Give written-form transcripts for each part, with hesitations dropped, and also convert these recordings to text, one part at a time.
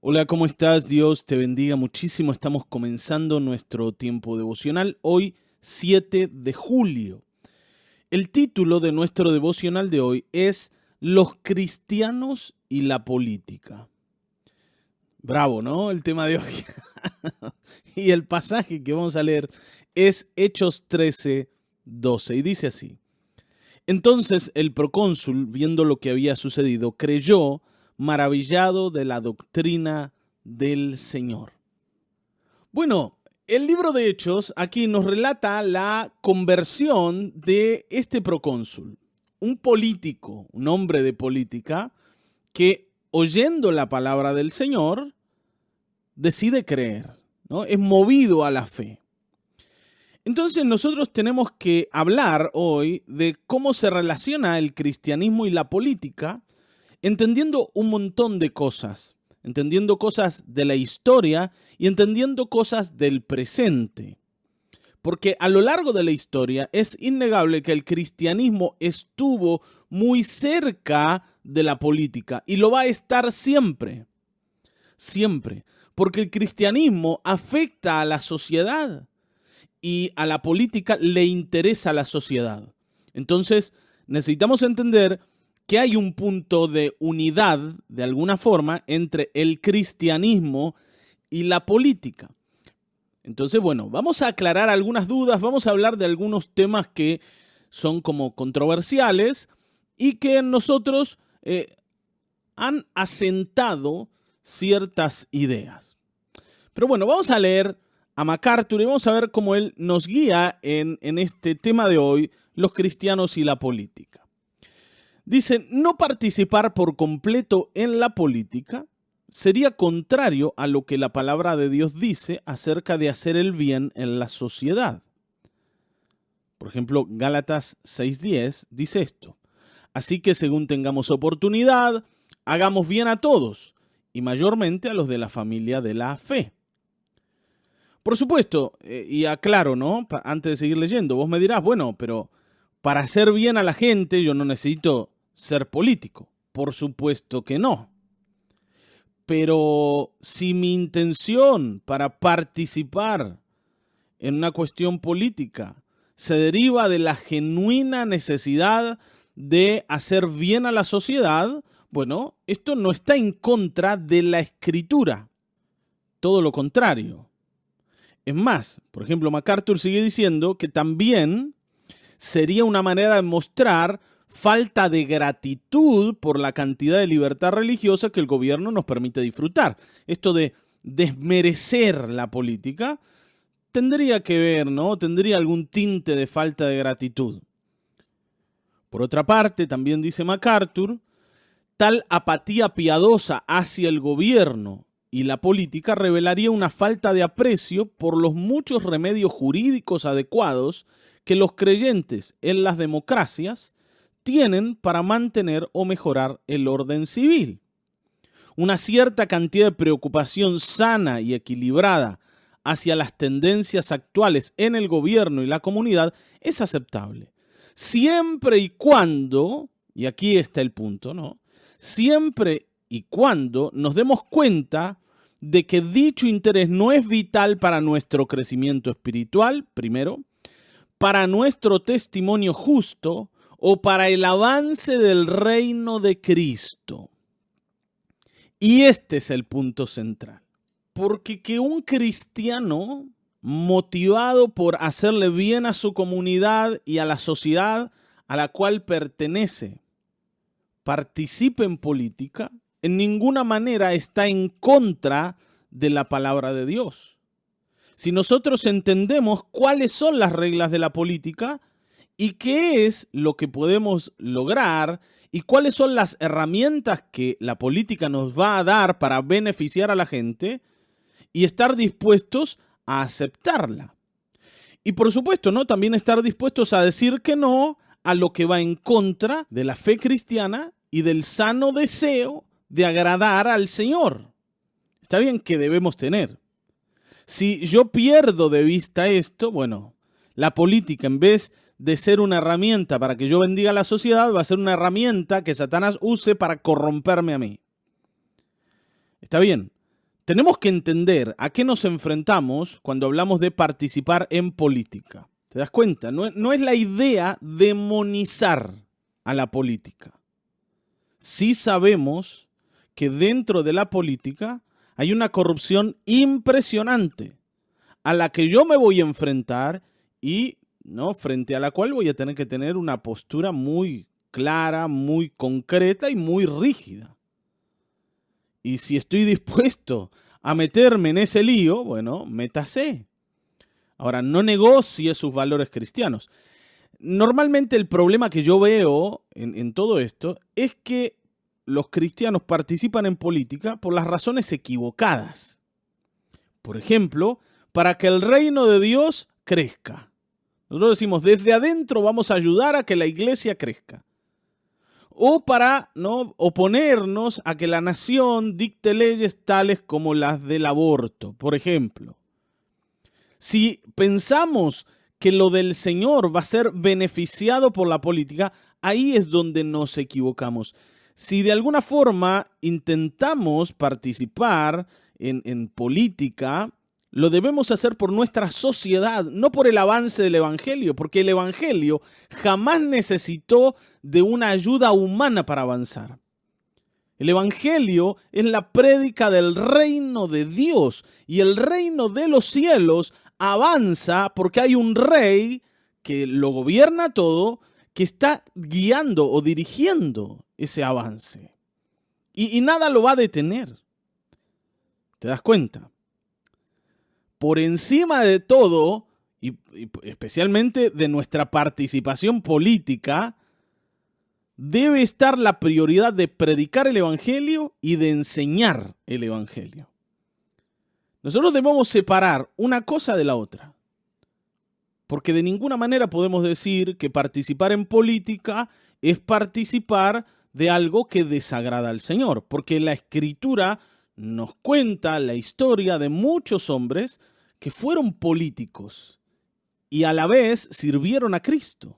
Hola, ¿cómo estás? Dios te bendiga muchísimo. Estamos comenzando nuestro tiempo devocional hoy, 7 de julio. El título de nuestro devocional de hoy es Los cristianos y la política. Bravo, ¿no? El tema de hoy. Y el pasaje que vamos a leer es Hechos 13:12 y dice así. Entonces el procónsul, viendo lo que había sucedido, creyó, maravillado de la doctrina del Señor. Bueno, el libro de Hechos aquí nos relata la conversión de este procónsul, un político, un hombre de política, que oyendo la palabra del Señor decide creer, ¿no? Es movido a la fe. Entonces nosotros tenemos que hablar hoy de cómo se relaciona el cristianismo y la política, entendiendo un montón de cosas, entendiendo cosas de la historia y entendiendo cosas del presente. Porque a lo largo de la historia es innegable que el cristianismo estuvo muy cerca de la política y lo va a estar siempre, siempre, porque el cristianismo afecta a la sociedad y a la política le interesa a la sociedad. Entonces, necesitamos entender que hay un punto de unidad, de alguna forma, entre el cristianismo y la política. Entonces, bueno, vamos a aclarar algunas dudas, vamos a hablar de algunos temas que son como controversiales y que en nosotros han asentado ciertas ideas. Pero bueno, vamos a leer a MacArthur y vamos a ver cómo él nos guía en este tema de hoy, los cristianos y la política. Dice, no participar por completo en la política sería contrario a lo que la palabra de Dios dice acerca de hacer el bien en la sociedad. Por ejemplo, Gálatas 6:10 dice esto, así que según tengamos oportunidad, hagamos bien a todos y mayormente a los de la familia de la fe. Por supuesto, y aclaro, ¿no? Antes de seguir leyendo, vos me dirás, bueno, pero para hacer bien a la gente yo no necesito ser político. Por supuesto que no. Pero si mi intención para participar en una cuestión política se deriva de la genuina necesidad de hacer bien a la sociedad, bueno, esto no está en contra de la Escritura. Todo lo contrario. Es más, por ejemplo, MacArthur sigue diciendo que también sería una manera de mostrar falta de gratitud por la cantidad de libertad religiosa que el gobierno nos permite disfrutar. Esto de desmerecer la política tendría que ver, ¿no? Tendría algún tinte de falta de gratitud. Por otra parte, también dice MacArthur, tal apatía piadosa hacia el gobierno y la política revelaría una falta de aprecio por los muchos remedios jurídicos adecuados que los creyentes en las democracias tienen para mantener o mejorar el orden civil. Una cierta cantidad de preocupación sana y equilibrada hacia las tendencias actuales en el gobierno y la comunidad es aceptable, siempre y cuando, y aquí está el punto, ¿no? Siempre y cuando nos demos cuenta de que dicho interés no es vital para nuestro crecimiento espiritual, primero, para nuestro testimonio justo o para el avance del reino de Cristo. Y este es el punto central. Porque que un cristiano motivado por hacerle bien a su comunidad y a la sociedad a la cual pertenece participe en política, en ninguna manera está en contra de la palabra de Dios. Si nosotros entendemos cuáles son las reglas de la política y qué es lo que podemos lograr y cuáles son las herramientas que la política nos va a dar para beneficiar a la gente y estar dispuestos a aceptarla. Y por supuesto, ¿no? También estar dispuestos a decir que no a lo que va en contra de la fe cristiana y del sano deseo de agradar al Señor. Está bien que debemos tener. Si yo pierdo de vista esto, bueno, la política en vez de ser una herramienta para que yo bendiga a la sociedad, va a ser una herramienta que Satanás use para corromperme a mí. Está bien, Tenemos que entender a qué nos enfrentamos cuando hablamos de participar en política. ¿Te das cuenta? No es la idea demonizar a la política. Sí sabemos que dentro de la política hay una corrupción impresionante a la que yo me voy a enfrentar y frente a la cual voy a tener que tener una postura muy clara, muy concreta y muy rígida. Y si estoy dispuesto a meterme en ese lío, bueno, métase. Ahora, no negocie sus valores cristianos. Normalmente el problema que yo veo en todo esto es que los cristianos participan en política por las razones equivocadas. Por ejemplo, para que el reino de Dios crezca. Nosotros decimos, desde adentro vamos a ayudar a que la iglesia crezca. O para oponernos a que la nación dicte leyes tales como las del aborto, por ejemplo. Si pensamos que lo del Señor va a ser beneficiado por la política, ahí es donde nos equivocamos. Si de alguna forma intentamos participar en política, lo debemos hacer por nuestra sociedad, no por el avance del Evangelio, porque el Evangelio jamás necesitó de una ayuda humana para avanzar. El Evangelio es la prédica del reino de Dios y el reino de los cielos avanza porque hay un rey que lo gobierna todo, que está guiando o dirigiendo ese avance. Y nada lo va a detener. ¿Te das cuenta? Por encima de todo, y especialmente de nuestra participación política, debe estar la prioridad de predicar el Evangelio y de enseñar el Evangelio. Nosotros debemos separar una cosa de la otra, porque de ninguna manera podemos decir que participar en política es participar de algo que desagrada al Señor, porque la Escritura nos cuenta la historia de muchos hombres que fueron políticos y a la vez sirvieron a Cristo.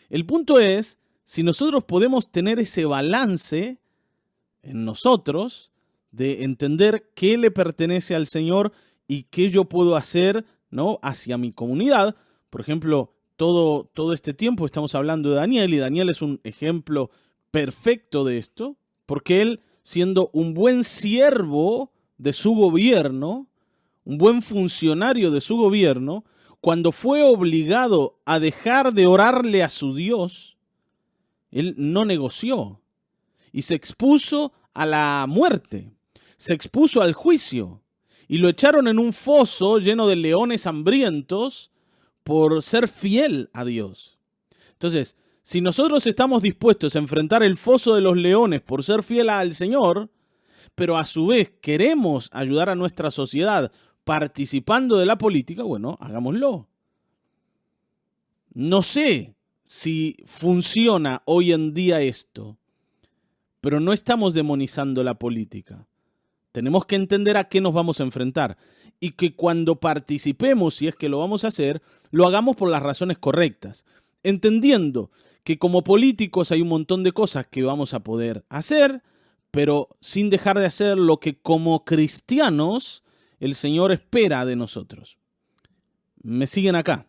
El punto es, si nosotros podemos tener ese balance en nosotros de entender qué le pertenece al Señor y qué yo puedo hacer, hacia mi comunidad. Por ejemplo, todo este tiempo estamos hablando de Daniel y Daniel es un ejemplo perfecto de esto, porque él, siendo un buen siervo de su gobierno, un buen funcionario de su gobierno, cuando fue obligado a dejar de orarle a su Dios, él no negoció y se expuso a la muerte, se expuso al juicio y lo echaron en un foso lleno de leones hambrientos por ser fiel a Dios. Entonces, si nosotros estamos dispuestos a enfrentar el foso de los leones por ser fiel al Señor, pero a su vez queremos ayudar a nuestra sociedad participando de la política, bueno, hagámoslo. No sé si funciona hoy en día esto, pero no estamos demonizando la política. Tenemos que entender a qué nos vamos a enfrentar y que cuando participemos, si es que lo vamos a hacer, lo hagamos por las razones correctas, entendiendo que como políticos hay un montón de cosas que vamos a poder hacer, pero sin dejar de hacer lo que como cristianos el Señor espera de nosotros. ¿Me siguen acá?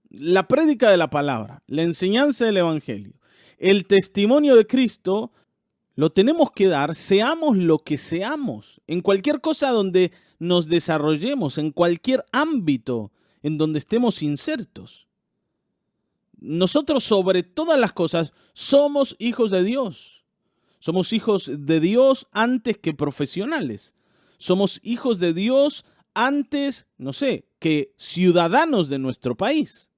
La prédica de la palabra, la enseñanza del Evangelio, el testimonio de Cristo, lo tenemos que dar, seamos lo que seamos, en cualquier cosa donde nos desarrollemos, en cualquier ámbito en donde estemos insertos. Nosotros, sobre todas las cosas, somos hijos de Dios. Somos hijos de Dios antes que profesionales. Somos hijos de Dios antes, que ciudadanos de nuestro país.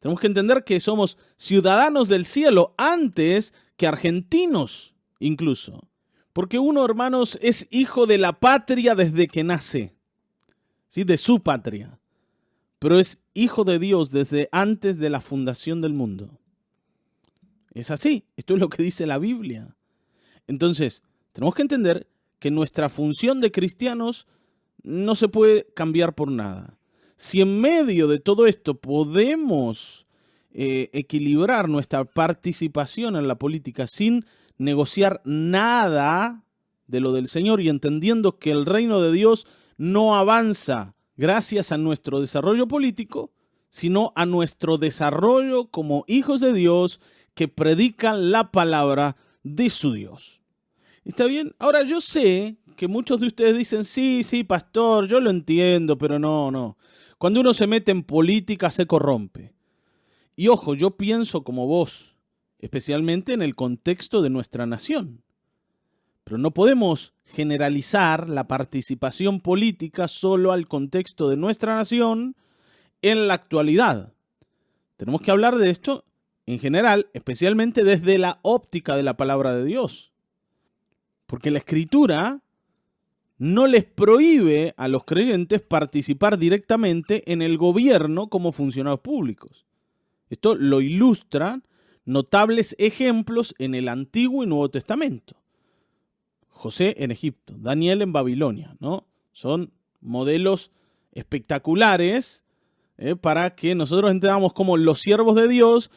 Tenemos que entender que somos ciudadanos del cielo antes que argentinos, incluso. Porque uno, hermanos, es hijo de la patria desde que nace, ¿sí? De su patria. Pero es hijo de Dios desde antes de la fundación del mundo. Es así, esto es lo que dice la Biblia. Entonces, tenemos que entender que nuestra función de cristianos no se puede cambiar por nada. Si en medio de todo esto podemos equilibrar nuestra participación en la política sin negociar nada, de lo del Señor y entendiendo que el reino de Dios no avanza gracias a nuestro desarrollo político, sino a nuestro desarrollo como hijos de Dios que predican la palabra de su Dios. ¿Está bien? Ahora yo sé que muchos de ustedes dicen, sí, pastor, yo lo entiendo, pero no. Cuando uno se mete en política se corrompe. Y ojo, yo pienso como vos, especialmente en el contexto de nuestra nación. Pero no podemos generalizar la participación política solo al contexto de nuestra nación en la actualidad. Tenemos que hablar de esto en general, especialmente desde la óptica de la palabra de Dios. Porque la Escritura no les prohíbe a los creyentes participar directamente en el gobierno como funcionarios públicos. Esto lo ilustran notables ejemplos en el Antiguo y Nuevo Testamento. José en Egipto, Daniel en Babilonia, ¿no? Son modelos espectaculares para que nosotros entendamos cómo los siervos de Dios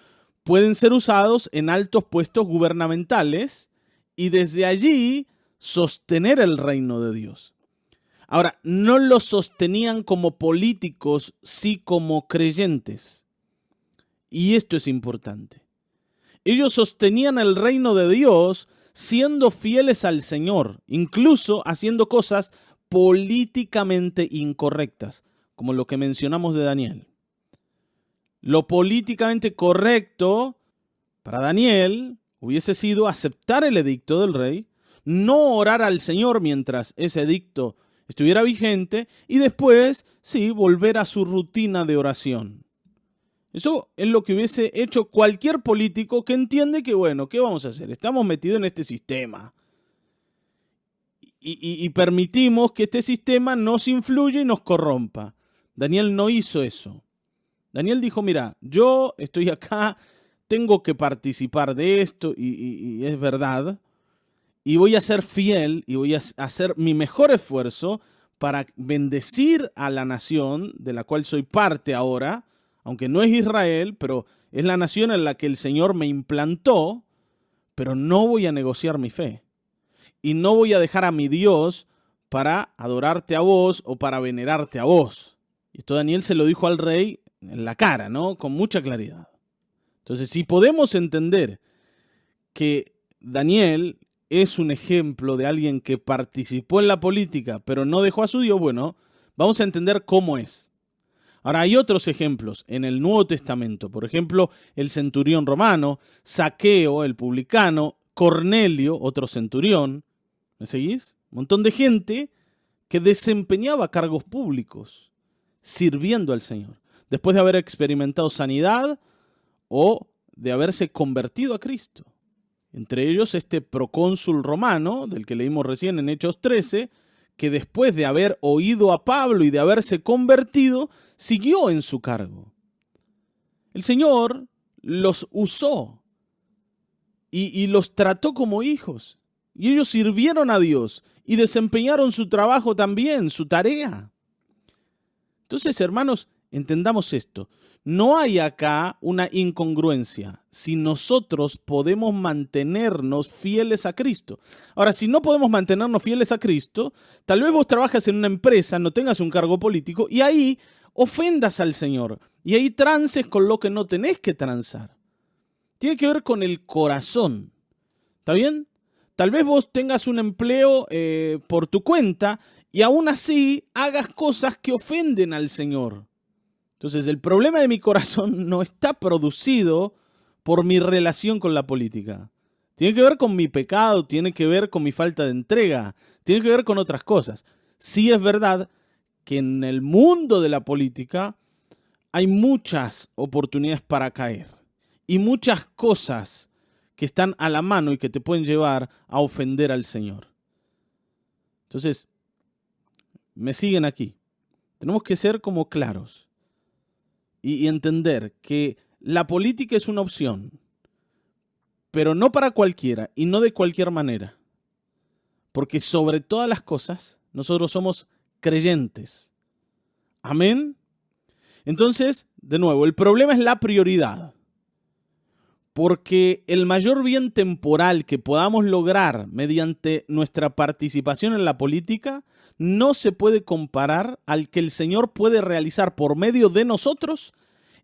pueden ser usados en altos puestos gubernamentales y desde allí sostener el reino de Dios. Ahora, no lo sostenían como políticos, sí como creyentes. Y esto es importante. Ellos sostenían el reino de Dios siendo fieles al Señor, incluso haciendo cosas políticamente incorrectas, como lo que mencionamos de Daniel. Lo políticamente correcto para Daniel hubiese sido aceptar el edicto del rey, no orar al Señor mientras ese edicto estuviera vigente y después, sí, volver a su rutina de oración. Eso es lo que hubiese hecho cualquier político que entiende que, bueno, ¿qué vamos a hacer? Estamos metidos en este sistema y permitimos que este sistema nos influya y nos corrompa. Daniel no hizo eso. Daniel dijo, mira, yo estoy acá, tengo que participar de esto y es verdad, y voy a ser fiel y voy a hacer mi mejor esfuerzo para bendecir a la nación de la cual soy parte ahora, aunque no es Israel, pero es la nación en la que el Señor me implantó, pero no voy a negociar mi fe. Y no voy a dejar a mi Dios para adorarte a vos o para venerarte a vos. Y esto Daniel se lo dijo al rey en la cara, ¿no? Con mucha claridad. Entonces, si podemos entender que Daniel es un ejemplo de alguien que participó en la política, pero no dejó a su Dios, bueno, vamos a entender cómo es. Ahora, hay otros ejemplos en el Nuevo Testamento. Por ejemplo, el centurión romano, Zaqueo, el publicano, Cornelio, otro centurión. ¿Me seguís? Un montón de gente que desempeñaba cargos públicos, sirviendo al Señor, después de haber experimentado sanidad o de haberse convertido a Cristo. Entre ellos este procónsul romano, del que leímos recién en Hechos 13, que después de haber oído a Pablo y de haberse convertido, siguió en su cargo. El Señor los usó y los trató como hijos. Y ellos sirvieron a Dios y desempeñaron su trabajo también, su tarea. Entonces, hermanos, entendamos esto. No hay acá una incongruencia si nosotros podemos mantenernos fieles a Cristo. Ahora, si no podemos mantenernos fieles a Cristo, tal vez vos trabajas en una empresa, no tengas un cargo político y ahí ofendas al Señor y ahí trances con lo que no tenés que transar. Tiene que ver con el corazón. ¿Está bien? Tal vez vos tengas un empleo por tu cuenta y aún así hagas cosas que ofenden al Señor. Entonces, el problema de mi corazón no está producido por mi relación con la política. Tiene que ver con mi pecado, tiene que ver con mi falta de entrega, tiene que ver con otras cosas. Sí es verdad que en el mundo de la política hay muchas oportunidades para caer y muchas cosas que están a la mano y que te pueden llevar a ofender al Señor. Entonces, me siguen aquí. Tenemos que ser como claros y entender que la política es una opción, pero no para cualquiera y no de cualquier manera. Porque sobre todas las cosas, nosotros somos creyentes. Amén. Entonces, de nuevo, el problema es la prioridad. Porque el mayor bien temporal que podamos lograr mediante nuestra participación en la política no se puede comparar al que el Señor puede realizar por medio de nosotros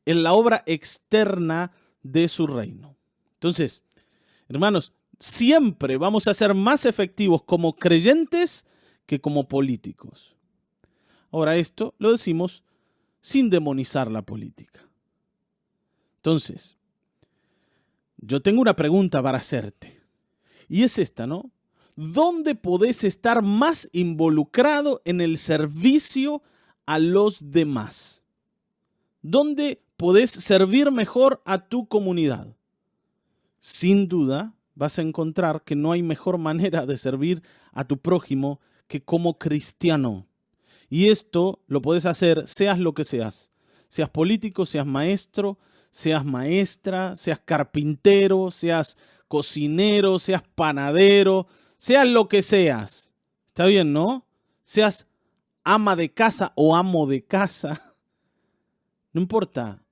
en la obra externa de su reino. Entonces, hermanos, siempre vamos a ser más efectivos como creyentes que como políticos. Ahora, esto lo decimos sin demonizar la política. Entonces, yo tengo una pregunta para hacerte. Y es esta, ¿no? ¿Dónde podés estar más involucrado en el servicio a los demás? ¿Dónde podés servir mejor a tu comunidad? Sin duda, vas a encontrar que no hay mejor manera de servir a tu prójimo que como cristiano. Y esto lo podés hacer seas lo que seas. Seas político, seas maestro, seas maestra, seas carpintero, seas cocinero, seas panadero, seas lo que seas. ¿Está bien, no? Seas ama de casa o amo de casa. No importa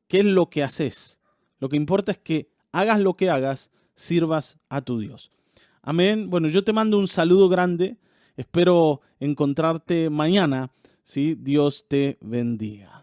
qué es lo que haces. Lo que importa es que hagas lo que hagas, sirvas a tu Dios. Amén. Bueno, yo te mando un saludo grande. Espero encontrarte mañana. ¿Sí? Dios te bendiga.